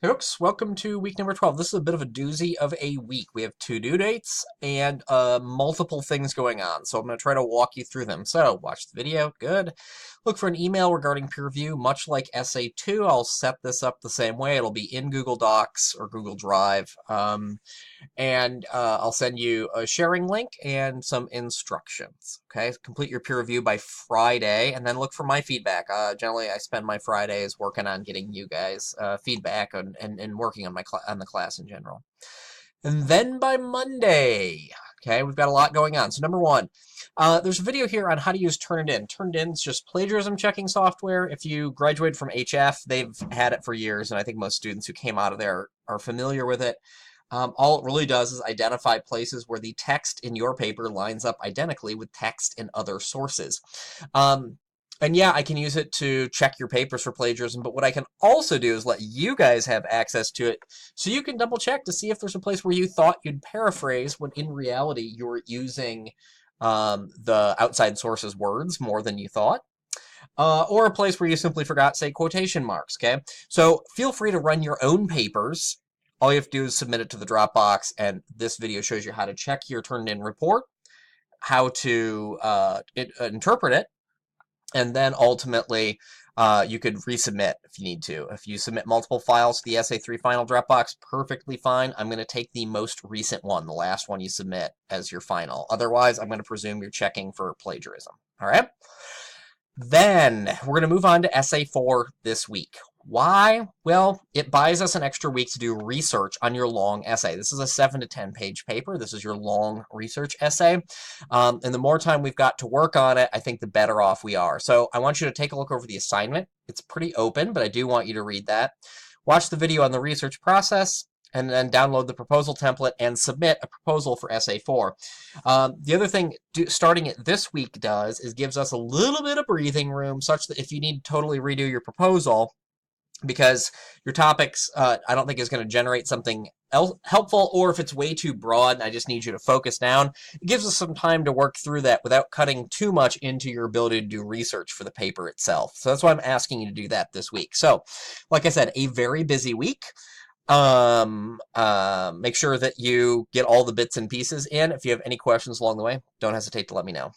Folks, welcome to week number 12. This is a bit of a doozy of a week. We have two due dates and multiple things going on, so I'm going to try to walk you through them. So, watch the video. Good. Look for an email regarding peer review. Much like Essay 2, I'll set this up the same way. It'll be in Google Docs or Google Drive. And I'll send you a sharing link and some instructions. Okay, complete your peer review by Friday, and then look for my feedback. Generally, I spend my Fridays working on getting you guys feedback and working on on the class in general. And then by Monday, okay, we've got a lot going on. So number one, there's a video here on how to use Turnitin. Turnitin is just plagiarism checking software. If you graduated from HF, they've had it for years, and I think most students who came out of there are familiar with it. All it really does is identify places where the text in your paper lines up identically with text in other sources. And yeah, I can use it to check your papers for plagiarism, but what I can also do is let you guys have access to it so you can double check to see if there's a place where you thought you'd paraphrase when in reality you're using the outside source's words more than you thought. Or a place where you simply forgot, say, quotation marks, okay? So feel free to run your own papers. All you have to do is submit it to the Dropbox, and this video shows you how to check your turned-in report, how to interpret it, and then ultimately you could resubmit if you need to. If you submit multiple files to the Essay 3 final Dropbox, perfectly fine. I'm going to take the most recent one, the last one you submit, as your final. Otherwise, I'm going to presume you're checking for plagiarism. All right? Then we're going to move on to Essay 4 this week. Why? Well, it buys us an extra week to do research on your long essay. This is a 7 to 10 page paper. This is your long research essay. And the more time we've got to work on it, I think the better off we are. So I want you to take a look over the assignment. It's pretty open, but I do want you to read that. Watch the video on the research process, and then download the proposal template and submit a proposal for Essay 4. The other thing starting it this week does is gives us a little bit of breathing room such that if you need to totally redo your proposal, because your topics, I don't think is going to generate something helpful, or if it's way too broad and I just need you to focus down, it gives us some time to work through that without cutting too much into your ability to do research for the paper itself. So that's why I'm asking you to do that this week. So, like I said, a very busy week. Make sure that you get all the bits and pieces in. If you have any questions along the way, don't hesitate to let me know.